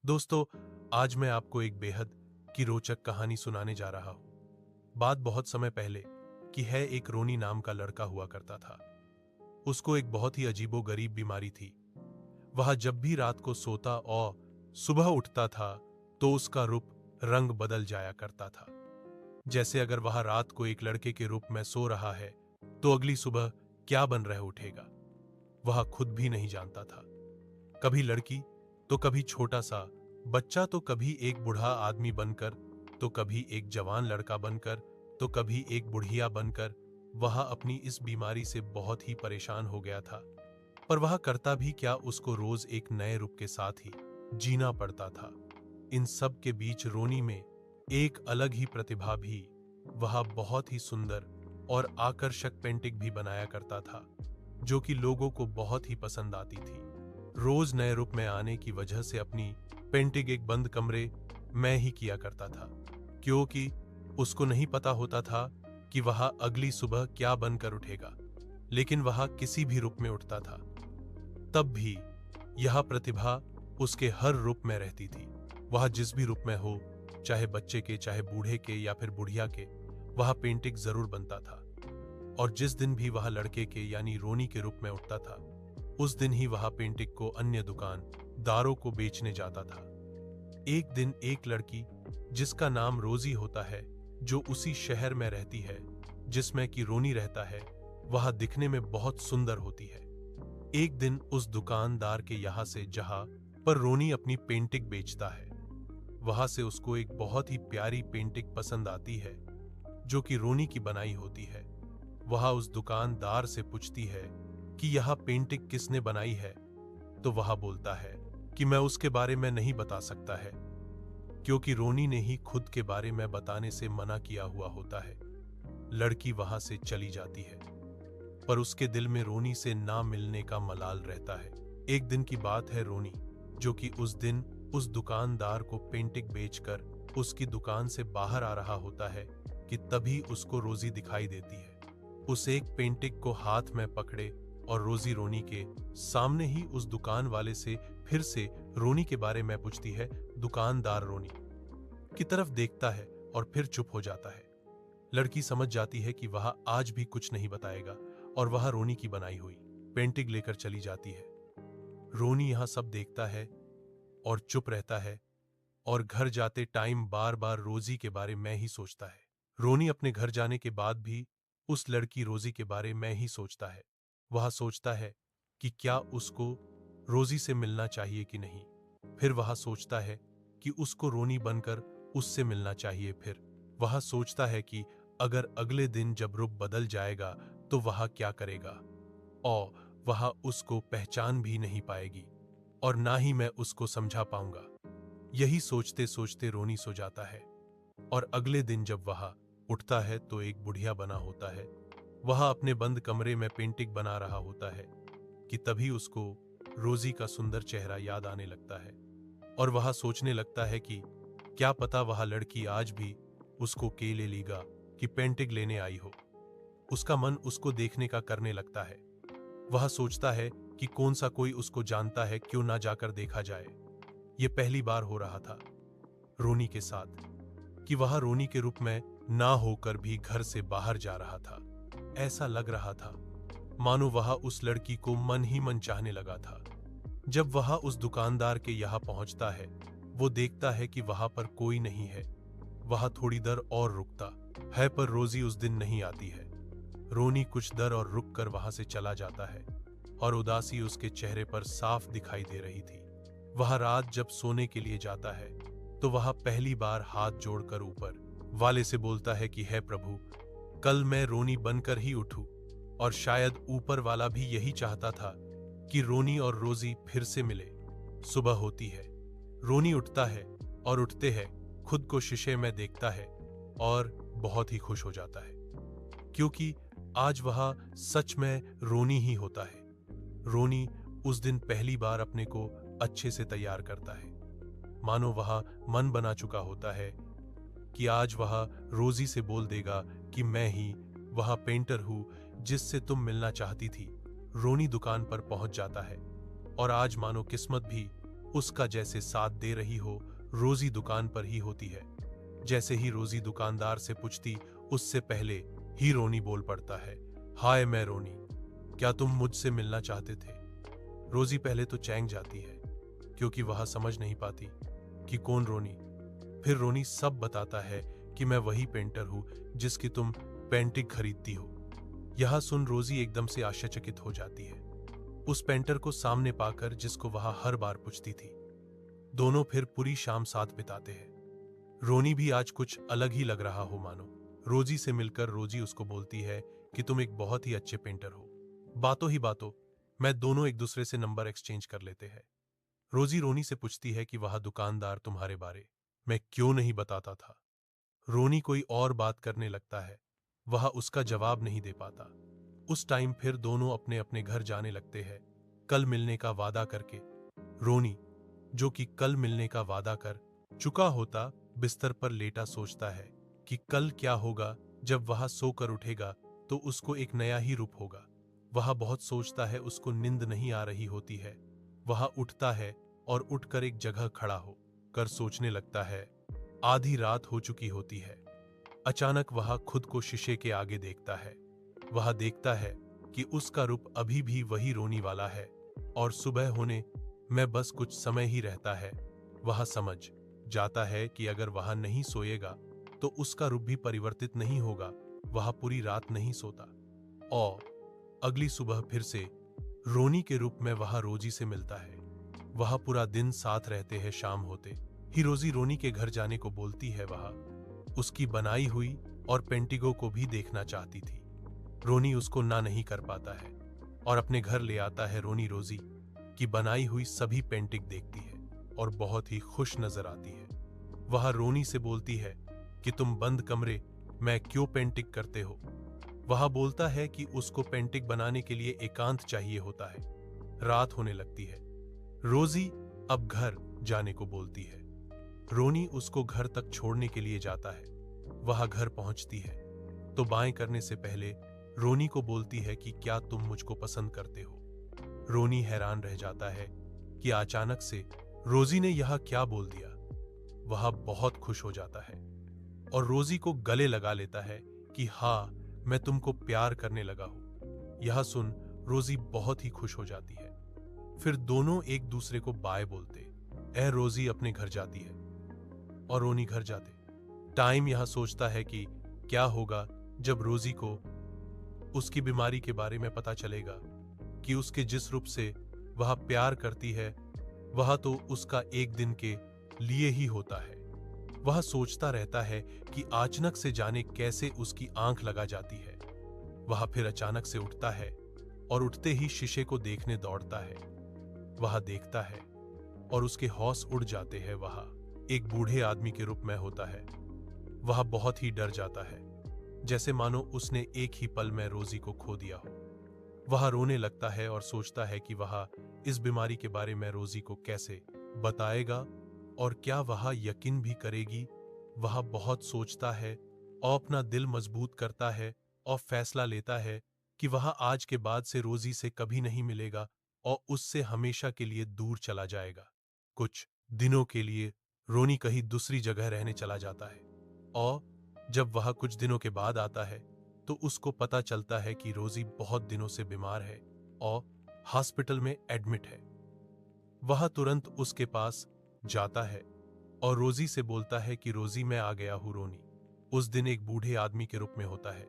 दोस्तों, आज मैं आपको एक बेहद की रोचक कहानी सुनाने जा रहा हूं। बात बहुत समय पहले की है। एक रोनी नाम का लड़का हुआ करता था। उसको एक बहुत ही अजीबो गरीब बीमारी थी। वह जब भी रात को सोता और सुबह उठता था तो उसका रूप रंग बदल जाया करता था। जैसे अगर वह रात को एक लड़के के रूप में सो रहा है तो अगली सुबह क्या बन रह उठेगा वह खुद भी नहीं जानता था। कभी लड़की तो कभी छोटा सा बच्चा, तो कभी एक बूढ़ा आदमी बनकर, तो कभी एक जवान लड़का बनकर, तो कभी एक बुढ़िया बनकर वह अपनी इस बीमारी से बहुत ही परेशान हो गया था। पर वह करता भी क्या, उसको रोज एक नए रूप के साथ ही जीना पड़ता था। इन सब के बीच रोनी में एक अलग ही प्रतिभा भी। वह बहुत ही सुंदर और आकर्षक पेंटिंग भी बनाया करता था जो कि लोगों को बहुत ही पसंद आती थी। रोज नए रूप में आने की वजह से अपनी पेंटिंग एक बंद कमरे में ही किया करता था, क्योंकि उसको नहीं पता होता था कि वह अगली सुबह क्या बनकर उठेगा। लेकिन वह किसी भी रूप में उठता था, तब भी यह प्रतिभा उसके हर रूप में रहती थी। वह जिस भी रूप में हो, चाहे बच्चे के, चाहे बूढ़े के या फिर बुढ़िया के, वह पेंटिंग जरूर बनता था। और जिस दिन भी वह लड़के के यानी रोनी के रूप में उठता था, उस दिन ही वह पेंटिंग को अन्य दुकानदारों को बेचने जाता था। एक दिन एक लड़की जिसका नाम रोजी होता है, जो उसी शहर में रहती है जिसमें कि रोनी रहता है, वह दिखने में बहुत सुंदर होती है। एक दिन उस दुकानदार के यहाँ से जहाँ पर रोनी अपनी पेंटिंग बेचता है, वहां से उसको एक बहुत ही प्यारी पेंटिंग पसंद आती है जो कि रोनी की बनाई होती है। वह उस दुकानदार से पूछती है कि यह पेंटिंग किसने बनाई है, तो वह बोलता है कि मैं उसके बारे में नहीं बता सकता है, क्योंकि रोनी ने ही खुद के बारे में बताने से मना किया हुआ होता है। लड़की वहां से चली जाती है, पर उसके दिल में रोनी से ना मिलने का मलाल रहता है। एक दिन की बात है, रोनी जो कि उस दिन उस दुकानदार को पेंटिंग बेचकर उसकी दुकान से बाहर आ रहा होता है कि तभी उसको रोजी दिखाई देती है। उस एक पेंटिंग को हाथ में पकड़े और रोजी रोनी के सामने ही उस दुकान वाले से फिर से रोनी के बारे में पूछती है। दुकानदार रोनी की तरफ देखता है और फिर चुप हो जाता है। लड़की समझ जाती है कि वह आज भी कुछ नहीं बताएगा और वह रोनी की बनाई हुई पेंटिंग लेकर चली जाती है। रोनी यहां सब देखता है और चुप रहता है और घर जाते टाइम बार बार रोजी के बारे में ही सोचता है। रोनी अपने घर जाने के बाद भी उस लड़की रोजी के बारे में ही सोचता है। वह सोचता है कि क्या उसको रोजी से मिलना चाहिए कि नहीं। फिर वह सोचता है कि उसको रोनी बनकर उससे मिलना चाहिए। फिर वह सोचता है कि अगर अगले दिन जब रूप बदल जाएगा तो वह क्या करेगा, और वह उसको पहचान भी नहीं पाएगी और ना ही मैं उसको समझा पाऊंगा। यही सोचते सोचते रोनी सो जाता है और अगले दिन जब वह उठता है तो एक बुढ़िया बना होता है। वह अपने बंद कमरे में पेंटिंग बना रहा होता है कि तभी उसको रोजी का सुंदर चेहरा याद आने लगता है और वह सोचने लगता है कि क्या पता वह लड़की आज भी उसको केले लेगा कि पेंटिंग लेने आई हो। उसका मन उसको देखने का करने लगता है। वह सोचता है कि कौन सा कोई उसको जानता है, क्यों ना जाकर देखा जाए। यह पहली बार हो रहा था रोनी के साथ कि वह रोनी के रूप में ना होकर भी घर से बाहर जा रहा था। ऐसा लग रहा था मानो वह उस लड़की को मन ही मन चाहने लगा था। जब वह उस दुकानदार के यहाँ पहुंचता है, वो देखता है कि वहां पर कोई नहीं है। वह थोड़ी देर और रुकता है, पर रोजी उस दिन नहीं आती है। रोनी कुछ देर और रुक कर वहां से चला जाता है और उदासी उसके चेहरे पर साफ दिखाई दे रही थी। वह रात जब सोने के लिए जाता है तो वह पहली बार हाथ जोड़कर ऊपर वाले से बोलता है कि हे प्रभु, कल मैं रोनी बनकर ही उठूं। और शायद ऊपर वाला भी यही चाहता था कि रोनी और रोजी फिर से मिले। सुबह होती है, रोनी उठता है और उठते है खुद को शीशे में देखता है और बहुत ही खुश हो जाता है, क्योंकि आज वह सच में रोनी ही होता है। रोनी उस दिन पहली बार अपने को अच्छे से तैयार करता है, मानो वह मन बना चुका होता है कि आज वह रोजी से बोल देगा कि मैं ही वह पेंटर हूं जिससे तुम मिलना चाहती थी। रोनी दुकान पर पहुंच जाता है और आज मानो किस्मत भी उसका जैसे साथ दे रही हो। रोजी दुकान पर ही होती है। जैसे ही रोजी दुकानदार से पूछती, उससे पहले ही रोनी बोल पड़ता है, हाय मैं रोनी, क्या तुम मुझसे मिलना चाहते थे? रोजी पहले तो चैंक जाती है, क्योंकि वह समझ नहीं पाती कि कौन रोनी। फिर रोनी सब बताता है कि मैं वही पेंटर हूं जिसकी तुम पेंटिंग खरीदती हो। यह सुन रोजी एकदम से आश्चर्यचकित हो जाती है, उस पेंटर को सामने पाकर जिसको वह हर बार पूछती थी। दोनों फिर पूरी शाम साथ बिताते हैं। रोनी भी आज कुछ अलग ही लग रहा हो मानो। रोजी से मिलकर रोजी उसको बोलती है कि तुम एक बहुत ही अच्छे पेंटर हो। बातों ही बातों मैं दोनों एक दूसरे से नंबर एक्सचेंज कर लेते हैं। रोजी रोनी से पूछती है कि वह दुकानदार तुम्हारे बारे में क्यों नहीं बताता था। रोनी कोई और बात करने लगता है, वह उसका जवाब नहीं दे पाता। उस टाइम फिर दोनों अपने अपने घर जाने लगते हैं, कल मिलने का वादा करके। रोनी, जो कि कल मिलने का वादा कर चुका होता, बिस्तर पर लेटा सोचता है कि कल क्या होगा। जब वह सोकर उठेगा तो उसको एक नया ही रूप होगा। वह बहुत सोचता है, उसको नींद नहीं आ रही होती है। वह उठता है और उठकर एक जगह खड़ा हो कर सोचने लगता है। आधी रात हो चुकी होती है। अचानक वह खुद को शीशे के आगे देखता है। वह देखता है कि उसका रूप अभी भी वही रोनी वाला है और सुबह होने में बस कुछ समय ही रहता है। वह समझ जाता है कि अगर वह नहीं सोएगा तो उसका रूप भी परिवर्तित नहीं होगा। वह पूरी रात नहीं सोता और अगली सुबह फिर से रोनी के रूप में वह रोजी से मिलता है। वह पूरा दिन साथ रहते हैं। शाम होते ही रोजी रोनी के घर जाने को बोलती है। वह उसकी बनाई हुई और पेंटिंगों को भी देखना चाहती थी। रोनी उसको ना नहीं कर पाता है और अपने घर ले आता है। रोनी रोजी की बनाई हुई सभी पेंटिंग देखती है और बहुत ही खुश नजर आती है। वह रोनी से बोलती है कि तुम बंद कमरे में क्यों पेंटिंग करते हो? वह बोलता है कि उसको पेंटिंग बनाने के लिए एकांत चाहिए होता है। रात होने लगती है। रोजी अब घर जाने को बोलती है। रोनी उसको घर तक छोड़ने के लिए जाता है। वह घर पहुंचती है तो बाएं करने से पहले रोनी को बोलती है कि क्या तुम मुझको पसंद करते हो? रोनी हैरान रह जाता है कि अचानक से रोजी ने यह क्या बोल दिया। वह बहुत खुश हो जाता है और रोजी को गले लगा लेता है कि हाँ, मैं तुमको प्यार करने लगा हूं। यह सुन रोजी बहुत ही खुश हो जाती है। फिर दोनों एक दूसरे को बाय बोलते रोजी अपने घर जाती है और रोनी घर जाते टाइम यह सोचता है कि क्या होगा जब रोजी को उसकी बीमारी के बारे में पता चलेगा कि उसके जिस रूप से वह प्यार करती है वह तो उसका एक दिन के लिए ही होता है। वह सोचता रहता है कि अचानक से जाने कैसे उसकी आंख लगा जाती है। वह फिर अचानक से उठता है और उठते ही शीशे को देखने दौड़ता है। वह देखता है और उसके होश उड़ जाते हैं। वह एक बूढ़े आदमी के रूप में होता है। वह बहुत ही डर जाता है, जैसे मानो उसने एक ही पल में रोजी को खो दिया हो। वह रोने लगता है और सोचता है कि वह इस बीमारी के बारे में रोजी को कैसे बताएगा और क्या वह यकीन भी करेगी। वह बहुत सोचता है और अपना दिल मजबूत करता है और फैसला लेता है कि वह आज के बाद से रोजी से कभी नहीं मिलेगा और उससे हमेशा के लिए दूर चला जाएगा। कुछ दिनों के लिए रोनी कहीं दूसरी जगह रहने चला जाता है और जब वह कुछ दिनों के बाद आता है तो उसको पता चलता है कि रोजी बहुत दिनों से बीमार है और हॉस्पिटल में एडमिट है। वह तुरंत उसके पास जाता है और रोजी से बोलता है कि रोजी, मैं आ गया हूं। रोनी उस दिन एक बूढ़े आदमी के रूप में होता है।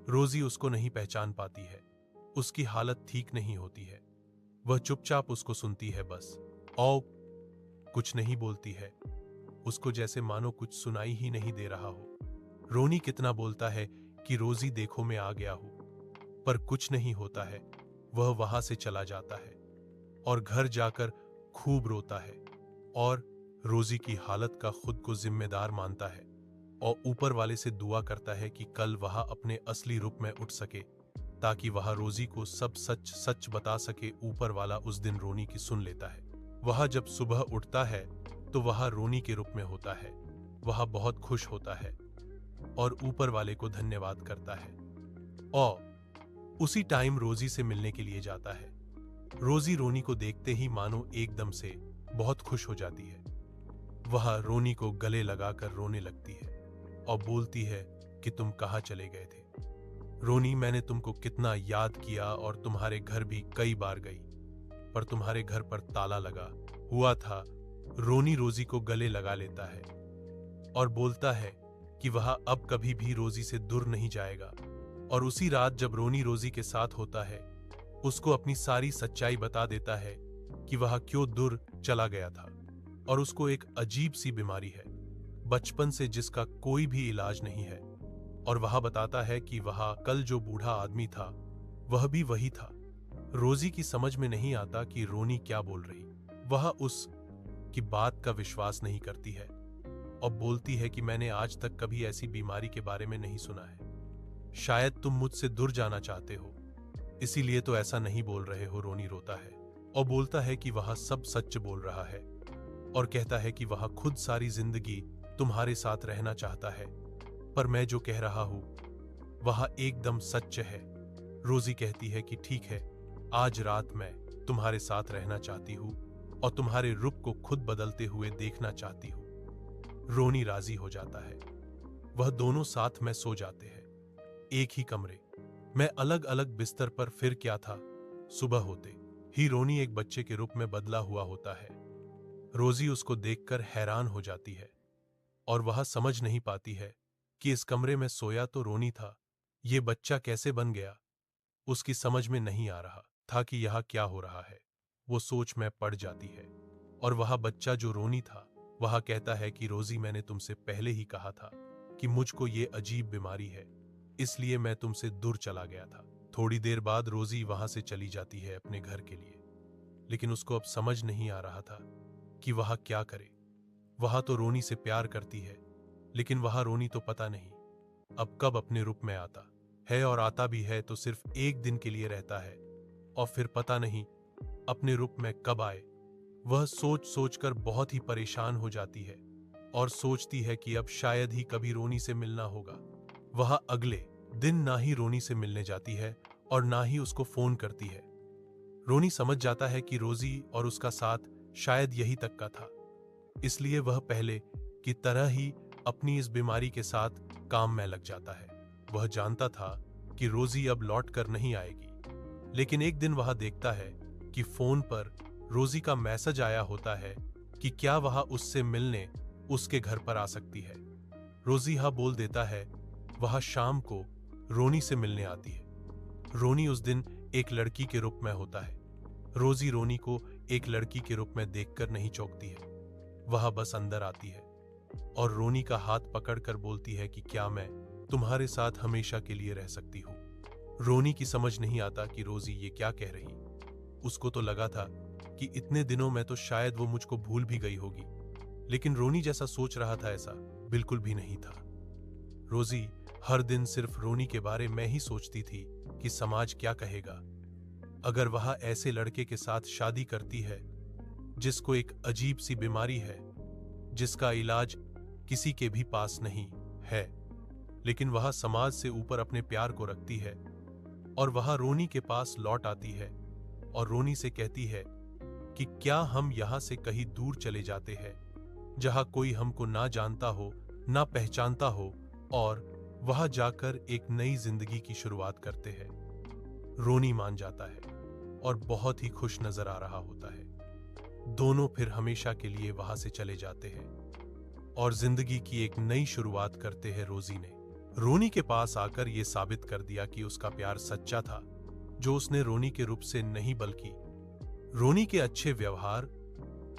रोजी उसको नहीं पहचान पाती है। उसकी हालत ठीक नहीं होती है। वह चुपचाप उसको सुनती है बस और कुछ नहीं बोलती है। उसको जैसे मानो कुछ सुनाई ही नहीं दे रहा हो। रोनी कितना बोलता है कि रोजी देखो मैं आ गया हूं, पर कुछ नहीं होता है। वह वहां से चला जाता है और घर जाकर खूब रोता है और रोजी की हालत का खुद को जिम्मेदार मानता है और ऊपर वाले से दुआ करता है कि कल वह अपने असली रूप में उठ सके ताकि वह रोजी को सब सच सच बता सके। ऊपर वाला उस दिन रोनी की सुन लेता है। वह जब सुबह उठता है तो वह रोनी के रूप में होता है। वह बहुत खुश होता है और ऊपर वाले को धन्यवाद करता है और उसी टाइम रोजी से मिलने के लिए जाता है। रोजी रोनी को देखते ही मानो एकदम से बहुत खुश हो जाती है। वह रोनी को गले लगाकर रोने लगती है और बोलती है कि तुम कहाँ चले गए थे। रोनी, मैंने तुमको कितना याद किया और तुम्हारे घर भी कई बार गई, पर तुम्हारे घर पर ताला लगा हुआ था। रोनी रोजी को गले लगा लेता है और बोलता है कि वह अब कभी भी रोजी से दूर नहीं जाएगा। और उसी रात जब रोनी रोजी के साथ होता है, उसको अपनी सारी सच्चाई बता देता है कि वह क्यों दूर चला गया था। और उसको एक अजीब सी बीमारी है बचपन से, जिसका कोई भी इलाज नहीं है। और वह बताता है कि वह कल जो बूढ़ा आदमी था वह भी वही था। रोजी की समझ में नहीं आता कि रोनी क्या बोल रही। वह उस की बात का विश्वास नहीं करती है और बोलती है कि मैंने आज तक कभी ऐसी बीमारी के बारे में नहीं सुना है। शायद तुम मुझसे दूर जाना चाहते हो, इसीलिए तो ऐसा नहीं बोल रहे हो। रोनी रोता है और बोलता है कि वह सब सच बोल रहा है और कहता है कि वह खुद सारी जिंदगी तुम्हारे साथ रहना चाहता है, पर मैं जो कह रहा हूं वह एकदम सच है। रोजी कहती है कि ठीक है, आज रात मैं तुम्हारे साथ रहना चाहती हूं और तुम्हारे रूप को खुद बदलते हुए देखना चाहती हूं। रोनी राजी हो जाता है। वह दोनों साथ में सो जाते हैं, एक ही कमरे में, अलग अलग बिस्तर पर। फिर क्या था, सुबह होते ही रोनी एक बच्चे के रूप में बदला हुआ होता है। रोजी उसको देखकर हैरान हो जाती है और वह समझ नहीं पाती है कि इस कमरे में सोया तो रोनी था, ये बच्चा कैसे बन गया। उसकी समझ में नहीं आ रहा था कि यह क्या हो रहा है। वो सोच में पड़ जाती है और वह बच्चा जो रोनी था वह कहता है कि रोजी, मैंने तुमसे पहले ही कहा था कि मुझको ये अजीब बीमारी है, इसलिए मैं तुमसे दूर चला गया था। थोड़ी देर बाद रोजी वहां से चली जाती है अपने घर के लिए, लेकिन उसको अब समझ नहीं आ रहा था कि वह क्या करे। वह तो रोनी से प्यार करती है, लेकिन वह रोनी तो पता नहीं अब कब अपने रूप में आता है, और आता भी है तो सिर्फ एक दिन के लिए रहता है और फिर पता नहीं अपने रूप में कब आए। वह सोच सोचकर बहुत ही परेशान हो जाती है और सोचती है कि अब शायद ही कभी रोनी से मिलना होगा। वह अगले दिन ना ही रोनी से मिलने जाती है और ना ही उसको फोन करती है। रोनी समझ जाता है कि रोजी और उसका साथ शायद यही तक का था, इसलिए वह पहले की तरह ही अपनी इस बीमारी के साथ काम में लग जाता है। वह जानता था कि रोजी अब लौट कर नहीं आएगी, लेकिन एक दिन वह देखता है कि फोन पर रोजी का मैसेज आया होता है कि क्या वह उससे मिलने उसके घर पर आ सकती है। रोजी हाँ बोल देता है। वह शाम को रोनी से मिलने आती है। रोनी उस दिन एक लड़की के रूप में होता है। रोजी रोनी को एक लड़की के रूप में देखकर नहीं चौंकती है। वह बस अंदर आती है और रोनी का हाथ पकड़कर बोलती है कि क्या मैं तुम्हारे साथ हमेशा के लिए रह सकती हूँ। रोनी की समझ नहीं आता कि रोजी ये क्या कह रही। उसको तो लगा था कि इतने दिनों में तो शायद वो मुझको भूल भी गई होगी, लेकिन रोनी जैसा सोच रहा था ऐसा बिल्कुल भी नहीं था। रोजी हर दिन सिर्फ रोनी के बारे में ही सोचती थी कि समाज क्या कहेगा अगर वह ऐसे लड़के के साथ शादी करती है जिसको एक अजीब सी बीमारी है, जिसका इलाज किसी के भी पास नहीं है, लेकिन वह समाज से ऊपर अपने प्यार को रखती है। और वह रोनी के पास लौट आती है और रोनी से कहती है कि क्या हम यहां से कहीं दूर चले जाते हैं, जहां कोई हमको ना जानता हो ना पहचानता हो, और वहां जाकर एक नई जिंदगी की शुरुआत करते हैं। रोनी मान जाता है और बहुत ही खुश नजर आ रहा होता है। दोनों फिर हमेशा के लिए वहां से चले जाते हैं और जिंदगी की एक नई शुरुआत करते हैं। रोजी ने रोनी के पास आकर यह साबित कर दिया कि उसका प्यार सच्चा था, जो उसने रोनी के रूप से नहीं बल्कि रोनी के अच्छे व्यवहार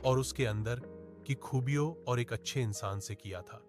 और उसके अंदर की खूबियों और एक अच्छे इंसान से किया था।